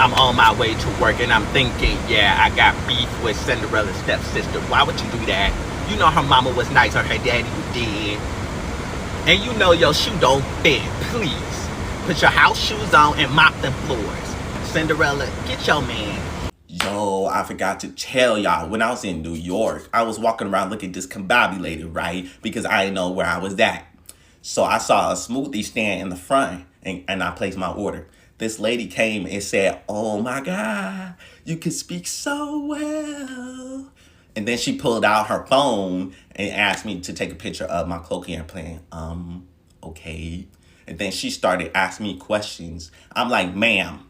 I'm on my way to work and I'm thinking, yeah, I got beef with Cinderella's stepsister. Why would you do that? You know her mama was nice or her daddy was dead. And you know your shoe don't fit. Please, put your house shoes on and mop the floors. Cinderella, get your man. Yo, I forgot to tell y'all, when I was in New York, I was walking around looking discombobulated, right? Because I didn't know where I was at. So I saw a smoothie stand in the front and I placed my order. This lady came and said, "Oh my God, you can speak so well." And then she pulled out her phone and asked me to take a picture of my cochlear implant. Okay. And then she started asking me questions. I'm like, "Ma'am,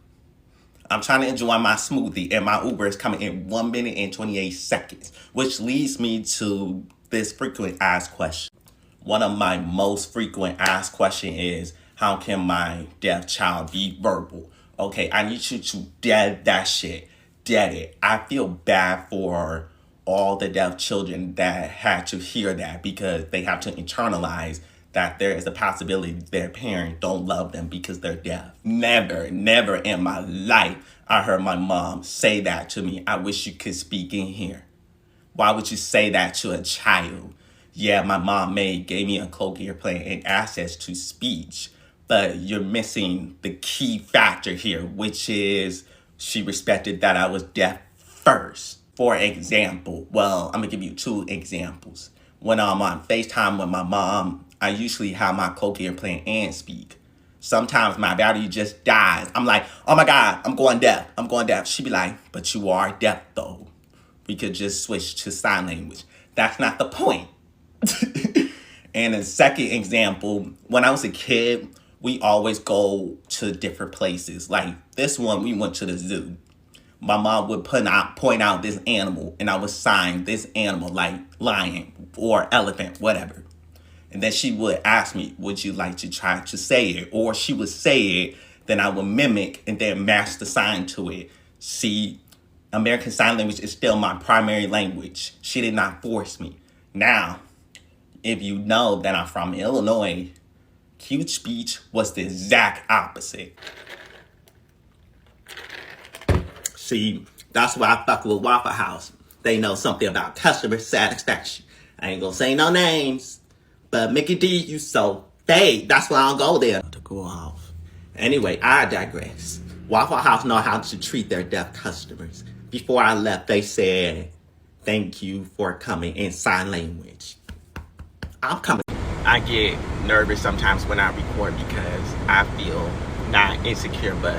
I'm trying to enjoy my smoothie and my Uber is coming in 1 minute and 28 seconds." Which leads me to this frequent asked question. One of my most frequent asked question is, how can my deaf child be verbal? Okay, I need you to dead that shit. Dead it. I feel bad for all the deaf children that had to hear that because they have to internalize that there is a possibility their parent don't love them because they're deaf. Never, never in my life I heard my mom say that to me. "I wish you could speak in here." Why would you say that to a child? Yeah, my mom gave me a cochlear implant and access to speech, but you're missing the key factor here, which is she respected that I was deaf first. For example, well, I'm gonna give you two examples. When I'm on FaceTime with my mom, I usually have my cochlear implant and speak. Sometimes my battery just dies. I'm like, "Oh my God, I'm going deaf. I'm going deaf." She'd be like, "But you are deaf though. We could just switch to sign language." That's not the point. And a second example, when I was a kid, we always go to different places. Like this one, we went to the zoo. My mom would point out this animal, and I would sign this animal like lion or elephant, whatever. And then she would ask me, "Would you like to try to say it?" Or she would say it, then I would mimic and then match the sign to it. See, American Sign Language is still my primary language. She did not force me. Now, if you know that I'm from Illinois, cute speech was the exact opposite. See, that's why I fuck with Waffle House. They know something about customer satisfaction. I ain't gonna say no names, but Mickey D, you so fake. That's why I don't go there to go off. Anyway, I digress. Waffle House know how to treat their deaf customers. Before I left, they said, "Thank you for coming" in sign language. I'm coming. I get nervous sometimes when I record because I feel not insecure, but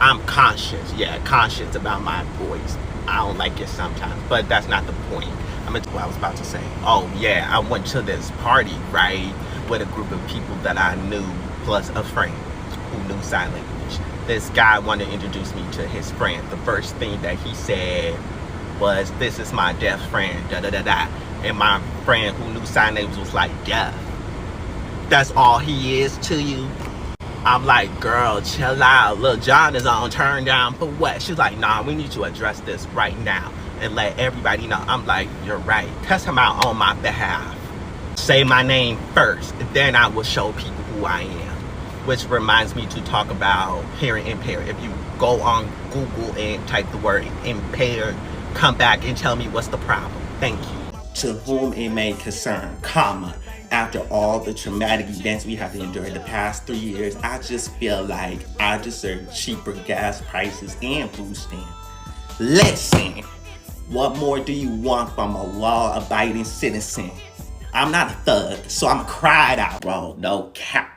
I'm conscious. Yeah, conscious about my voice. I don't like it sometimes, but that's not the point. What I was about to say. Oh yeah, I went to this party, right, with a group of people that I knew, plus a friend who knew sign language. This guy wanted to introduce me to his friend. The first thing that he said was, "This is my deaf friend, da da da da." And my friend who knew sign language was like, "Deaf? That's all he is to you?" I'm like, "Girl, chill out. Lil John is on turn down for what?" She's like, "Nah, we need to address this right now and let everybody know." I'm like, "You're right. Test him out on my behalf. Say my name first, and then I will show people who I am." Which reminds me to talk about hearing impaired. If you go on Google and type the word impaired, come back and tell me what's the problem. Thank you. To whom it may concern, comma, after all the traumatic events we have endured the past 3 years, I just feel like I deserve cheaper gas prices and food stamps. Listen, what more do you want from a law-abiding citizen? I'm not a thug, so I'm cried out. Bro, no cap.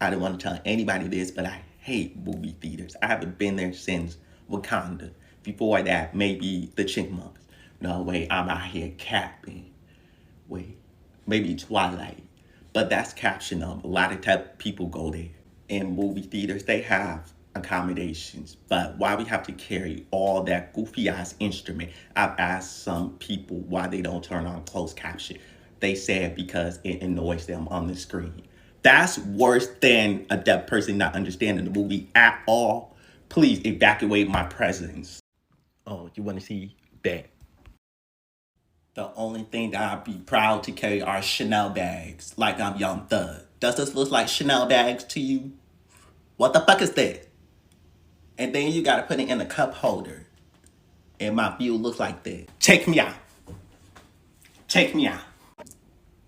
I didn't want to tell anybody this, but I hate movie theaters. I haven't been there since Wakanda. Before that, maybe the Chipmunks. No, wait, I'm out here capping. Wait, maybe Twilight. But that's caption of a lot of type people go there. In movie theaters, they have accommodations. But why we have to carry all that goofy ass instrument? I've asked some people why they don't turn on closed caption. They said because it annoys them on the screen. That's worse than a deaf person not understanding the movie at all. Please evacuate my presence. Oh, you want to see that? The only thing that I'd be proud to carry are Chanel bags, like I'm Young Thug. Does this look like Chanel bags to you? What the fuck is that? And then you gotta put it in a cup holder. And my view looks like this. Check me out. Check me out.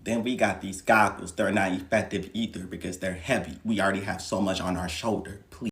Then we got these goggles. They're not effective either because they're heavy. We already have so much on our shoulder. Please.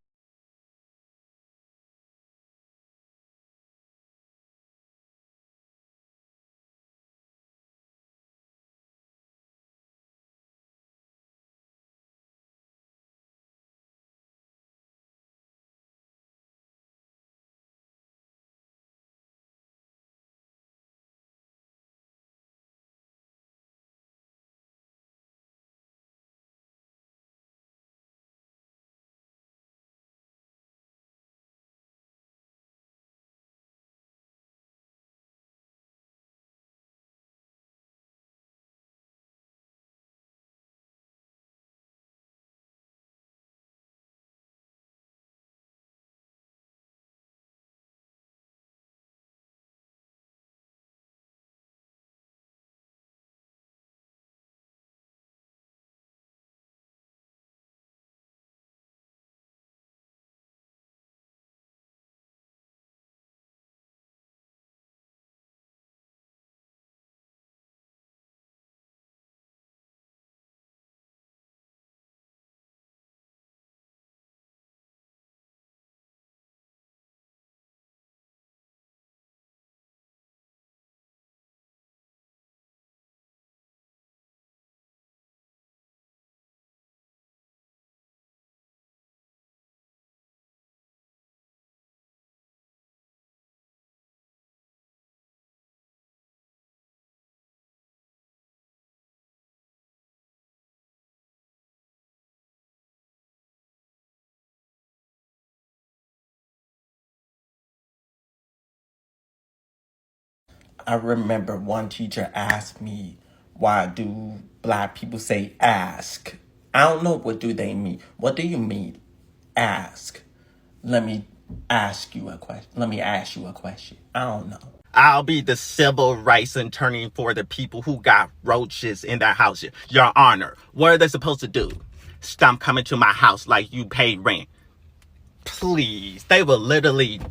I remember one teacher asked me, why do black people say ask? I don't know, what do they mean? What do you mean, ask? Let me ask you a question. Let me ask you a question. I don't know. I'll be the civil rights attorney for the people who got roaches in their house. Your Honor, what are they supposed to do? Stop coming to my house like you pay rent. Please. They will literally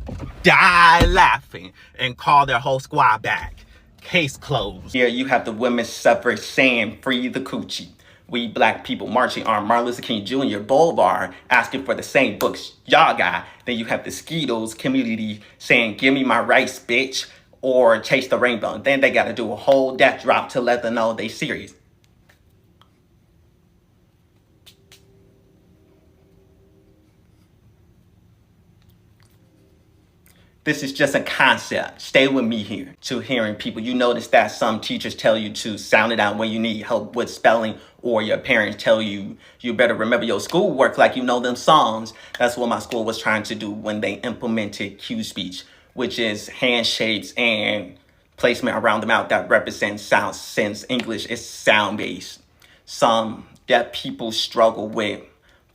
die laughing and call their whole squad back. Case closed. Here you have the women's suffrage saying, free the coochie. We black people marching on Martin Luther King Jr. Boulevard asking for the same books y'all got. Then you have the Skittles community saying, give me my rights, bitch, or chase the rainbow. Then they got to do a whole death drop to let them know they serious. This is just a concept. Stay with me here. To hearing people, you notice that some teachers tell you to sound it out when you need help with spelling, or your parents tell you you better remember your schoolwork like you know them songs. That's what my school was trying to do when they implemented cue speech, which is handshakes and placement around the mouth that represents sounds, since English is sound-based. Some deaf people struggle with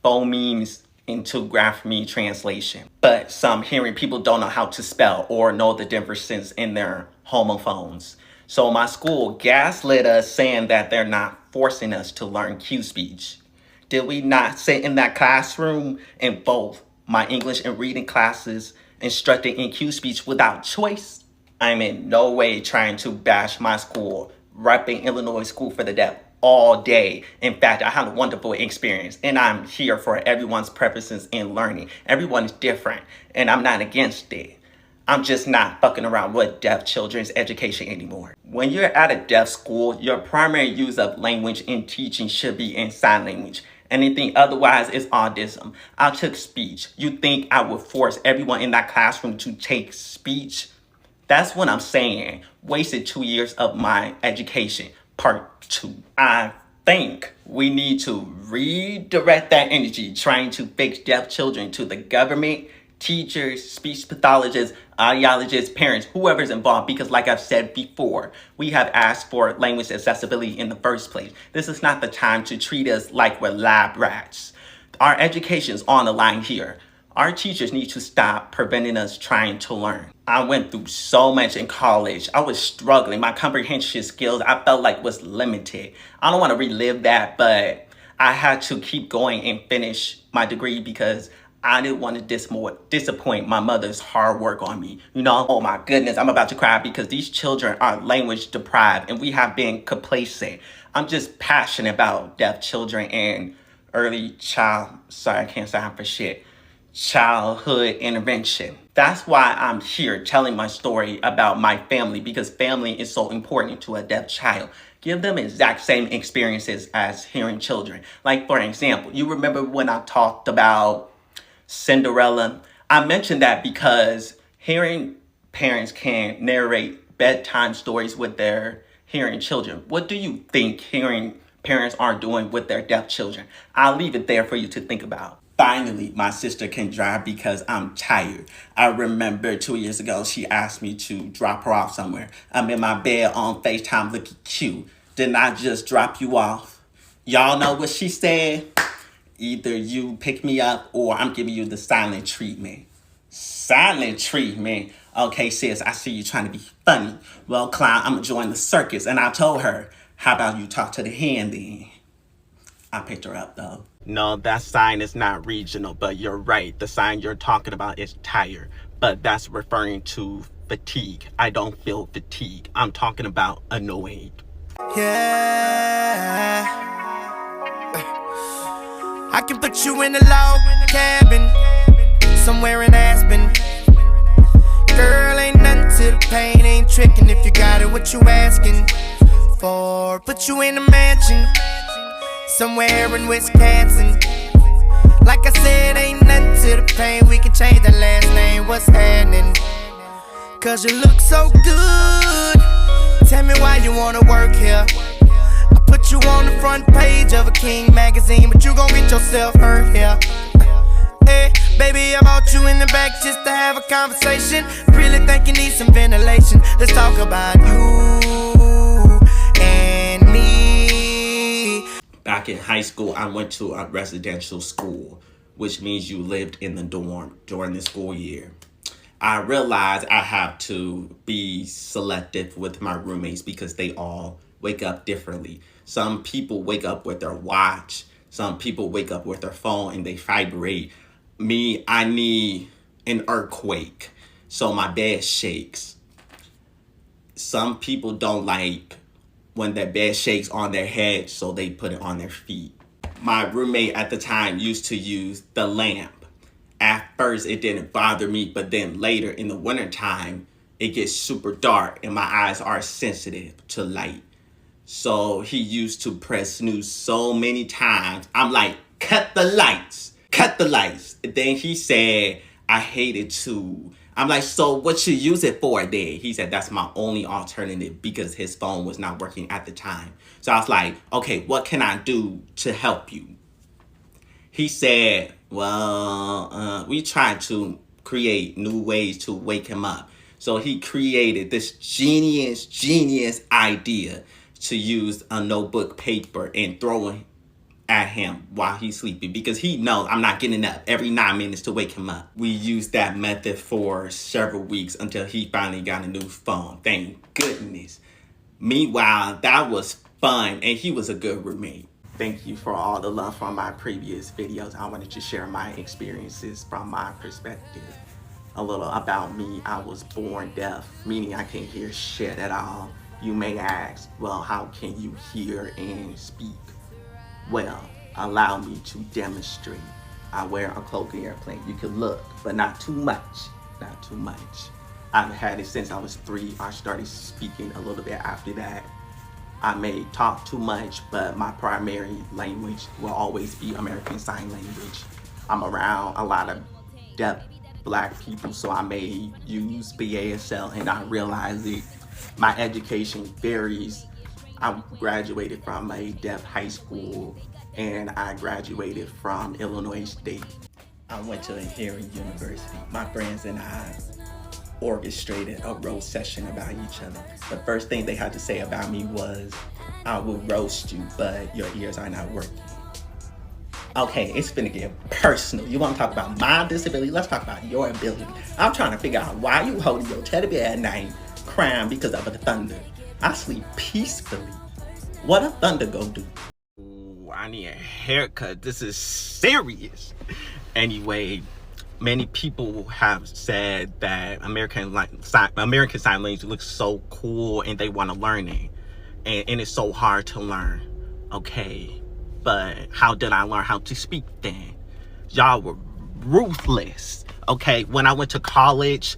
phonemes into graph-me translation. But some hearing people don't know how to spell or know the differences in their homophones. So my school gaslit us saying that they're not forcing us to learn cue speech. Did we not sit in that classroom in both my English and reading classes instructed in cue speech without choice? I'm in no way trying to bash my school, repping Illinois School for the Deaf all day. In fact, I had a wonderful experience, and I'm here for everyone's preferences in learning. Everyone is different, and I'm not against it. I'm just not fucking around with deaf children's education anymore. When you're at a deaf school, your primary use of language in teaching should be in sign language. Anything otherwise is autism. I took speech. You think I would force everyone in that classroom to take speech? That's what I'm saying. Wasted 2 years of my education. Part 2. I think we need to redirect that energy trying to fix deaf children to the government, teachers, speech pathologists, audiologists, parents, whoever's involved. Because like I've said before, we have asked for language accessibility in the first place. This is not the time to treat us like we're lab rats. Our education's on the line here. Our teachers need to stop preventing us trying to learn. I went through so much in college. I was struggling. My comprehension skills, I felt like was limited. I don't want to relive that, but I had to keep going and finish my degree because I didn't want to disappoint my mother's hard work on me. You know, oh my goodness, I'm about to cry because these children are language deprived and we have been complacent. I'm just passionate about deaf children and I can't sound for shit. Childhood intervention. That's why I'm here telling my story about my family, because family is so important to a deaf child. Give them exact same experiences as hearing children. Like, for example, you remember when I talked about Cinderella? I mentioned that because hearing parents can narrate bedtime stories with their hearing children. What do you think hearing parents are doing with their deaf children? I'll leave it there for you to think about. Finally, my sister can drive because I'm tired. I remember 2 years ago, she asked me to drop her off somewhere. I'm in my bed on FaceTime looking cute. Didn't I just drop you off? Y'all know what she said? Either you pick me up or I'm giving you the silent treatment. Silent treatment? Okay, sis, I see you trying to be funny. Well, clown, I'm gonna join the circus. And I told her, how about you talk to the hand then? I picked her up though. No, that sign is not regional, but you're right. The sign you're talking about is tired, but that's referring to fatigue. I don't feel fatigue. I'm talking about annoyed. Yeah, I can put you in a log cabin somewhere in Aspen. Girl, ain't nothing to the pain, ain't tricking if you got it, what you asking for. Put you in a mansion somewhere in Wisconsin. Like I said, ain't nothing to the pain, we can change the last name, what's happening? Cause you look so good, tell me why you wanna work here. I put you on the front page of a King magazine, but you gon' get yourself hurt here. Hey, baby, I brought you in the back just to have a conversation. Really think you need some ventilation. Let's talk about you and me. Back in high school, I went to a residential school, which means you lived in the dorm during the school year. I realized I have to be selective with my roommates because they all wake up differently. Some people wake up with their watch. Some people wake up with their phone and they vibrate. Me, I need an earthquake, so my bed shakes. Some people don't like when their bed shakes on their head, so they put it on their feet. My roommate at the time used to use the lamp. At first, it didn't bother me, but then later in the wintertime, it gets super dark and my eyes are sensitive to light. So he used to press snooze so many times. I'm like, cut the lights, cut the lights. And then he said, I hate it too. I'm like, so what you use it for then? He said, that's my only alternative because his phone was not working at the time. So I was like, okay, what can I do to help you? He said, well, we tried to create new ways to wake him up. So he created this genius idea to use a notebook paper and throw it at him while he's sleeping because he knows I'm not getting up every 9 minutes to wake him up. We used that method for several weeks until he finally got a new phone. Thank goodness. Meanwhile, that was fun and he was a good roommate. Thank you for all the love from my previous videos. I wanted to share my experiences from my perspective. A little about me. I was born deaf, meaning I can't hear shit at all. You may ask, well, how can you hear and speak? Well, allow me to demonstrate. I wear a cloaking airplane. You can look, but not too much. Not too much. I've had it since I was 3. I started speaking a little bit after that. I may talk too much, but my primary language will always be American Sign Language. I'm around a lot of deaf Black people, so I may use BASL and I realize it. My education varies. I graduated from a deaf high school and I graduated from Illinois State. I went to a hearing university. My friends and I orchestrated a roast session about each other. The first thing they had to say about me was, I will roast you, but your ears are not working. Okay, it's finna get personal. You wanna talk about my disability? Let's talk about your ability. I'm trying to figure out why you holding your teddy bear at night crying because of the thunder. I sleep peacefully. What a thunder go do? Ooh, I need a haircut. This is serious. Anyway, many people have said that American Sign Language looks so cool and they want to learn it. And it's so hard to learn. Okay, but how did I learn how to speak then? Y'all were ruthless. Okay, when I went to college,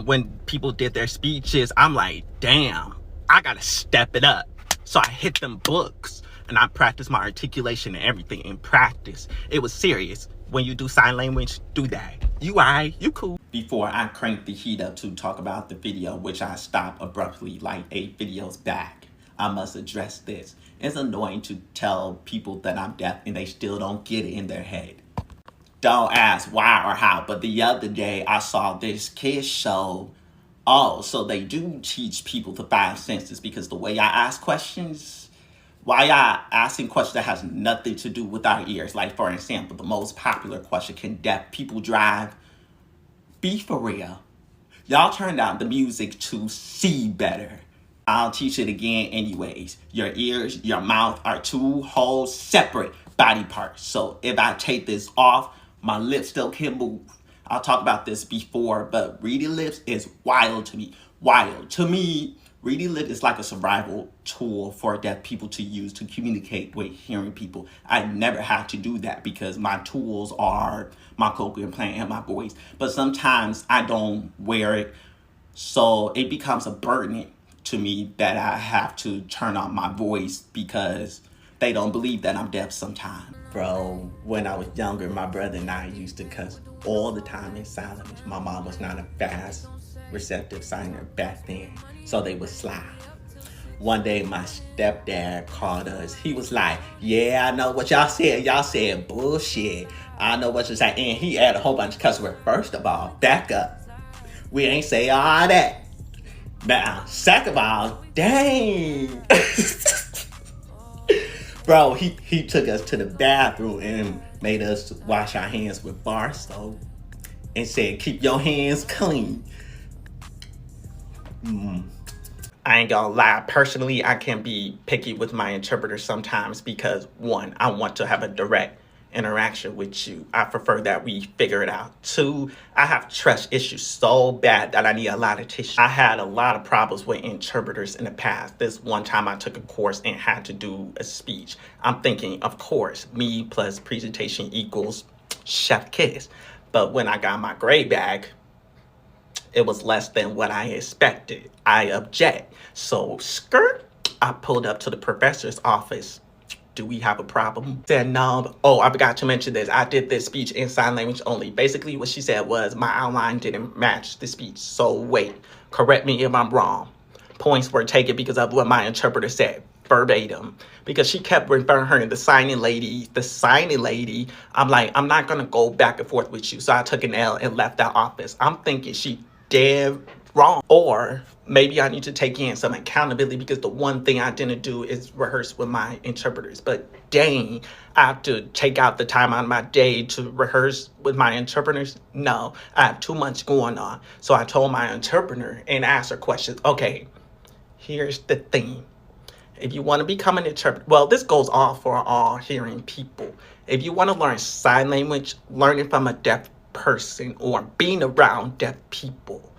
when people did their speeches, I'm like, damn, I gotta step it up. So I hit them books and I practiced my articulation and everything in practice. It was serious. When you do sign language, do that. You alright, you cool. Before I crank the heat up to talk about the video, which I stopped abruptly like 8 videos back, I must address this. It's annoying to tell people that I'm deaf and they still don't get it in their head. Don't ask why or how, but the other day I saw this kid show. Oh, so they do teach people the 5 senses, because the way I ask questions, why y'all asking questions that has nothing to do with our ears? Like, for example, the most popular question, can deaf people drive? Be for real. Y'all turn down the music to see better. I'll teach it again anyways. Your ears, your mouth are 2 whole separate body parts. So if I take this off, my lips still can move. I'll talk about this before, but reading lips is wild to me. Wild. To me, reading lips is like a survival tool for deaf people to use to communicate with hearing people. I never had to do that because my tools are my cochlear implant and my voice. But sometimes I don't wear it, so it becomes a burden to me that I have to turn on my voice because they don't believe that I'm deaf sometimes. Bro, when I was younger, my brother and I used to cuss all the time in sign language. My mom was not a fast, receptive signer back then, so they would slide. One day, my stepdad called us. He was like, yeah, I know what y'all said. Y'all said bullshit. I know what you're saying. And he added a whole bunch of cuss words. First of all, back up. We ain't say all that. Now, second of all, dang. Bro, he took us to the bathroom and made us wash our hands with bar soap and said, keep your hands clean. I ain't gonna lie, personally, I can be picky with my interpreter sometimes because, 1, I want to have a direct interaction with you. I prefer that we figure it out. 2, I have trust issues so bad that I need a lot of tissue. I had a lot of problems with interpreters in the past. This one time I took a course and had to do a speech. I'm thinking, of course, me plus presentation equals chef kiss. But when I got my grade back, it was less than what I expected. I object. So, skirt, I pulled up to the professor's office. Do we have a problem? Said no. Oh, I forgot to mention this. I did this speech in sign language only. Basically, what she said was my outline didn't match the speech. So wait, correct me if I'm wrong. Points were taken because of what my interpreter said, verbatim. Because she kept referring her to the signing lady. I'm like, I'm not gonna go back and forth with you. So I took an L and left that office. I'm thinking she dead wrong. Or maybe I need to take in some accountability because the one thing I didn't do is rehearse with my interpreters. But dang, I have to take out the time out of my day to rehearse with my interpreters? No, I have too much going on. So I told my interpreter and asked her questions. Okay, here's the thing. If you want to become an interpreter, well, this goes on for all hearing people. If you want to learn sign language, learning from a deaf person or being around deaf people,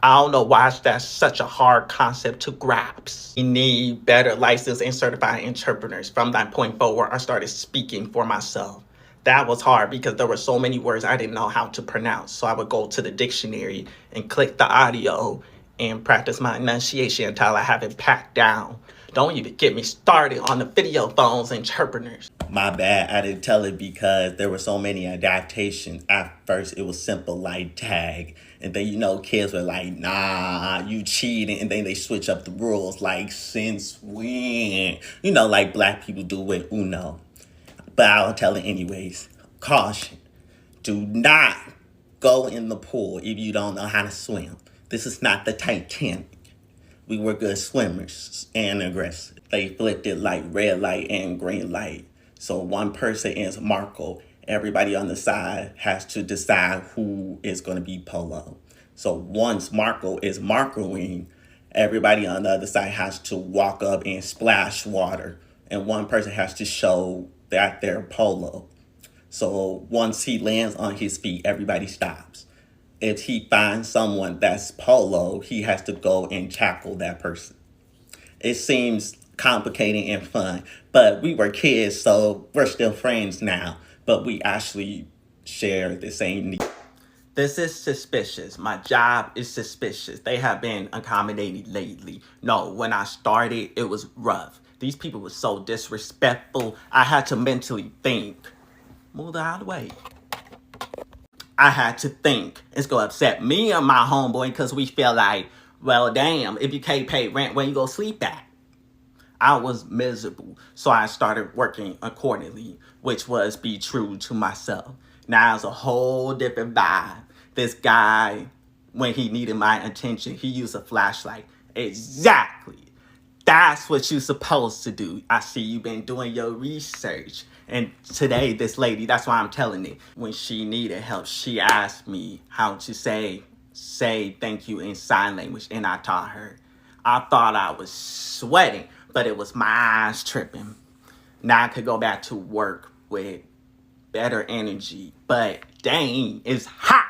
I don't know why that's such a hard concept to grasp. You need better licensed and certified interpreters. From that point forward, I started speaking for myself. That was hard because there were so many words I didn't know how to pronounce. So I would go to the dictionary and click the audio and practice my enunciation until I have it packed down. Don't even get me started on the video phones interpreters. My bad, I didn't tell it because there were so many adaptations. At first, it was simple like tag. And then, kids were like, nah, you cheating. And then they switch up the rules like, since when? Like black people do with Uno. But I'll tell it anyways. Caution. Do not go in the pool if you don't know how to swim. This is not the Titanic. We were good swimmers and aggressive. They flipped it like red light and green light. So one person is Marco. Everybody on the side has to decide who is going to be Polo. So once Marco is Marcoing, everybody on the other side has to walk up and splash water. And one person has to show that they're Polo. So once he lands on his feet, everybody stops. If he finds someone that's polo, he has to go and tackle that person. It seems complicated and fun, but we were kids, so we're still friends now, but we actually share the same need. This is suspicious. My job is suspicious. They have been accommodating lately. No, when I started, it was rough. These people were so disrespectful. I had to mentally think. Move out of the way. I had to think. It's going to upset me and my homeboy because we feel like, well, damn, if you can't pay rent, where you go sleep at? I was miserable. So I started working accordingly, which was be true to myself. Now it's a whole different vibe. This guy, when he needed my attention, he used a flashlight. Exactly. That's what you're supposed to do. I see you've been doing your research. And today, this lady, that's why I'm telling it. When she needed help, she asked me how to say thank you in sign language. And I taught her. I thought I was sweating, but it was my eyes tripping. Now I could go back to work with better energy. But dang, it's hot.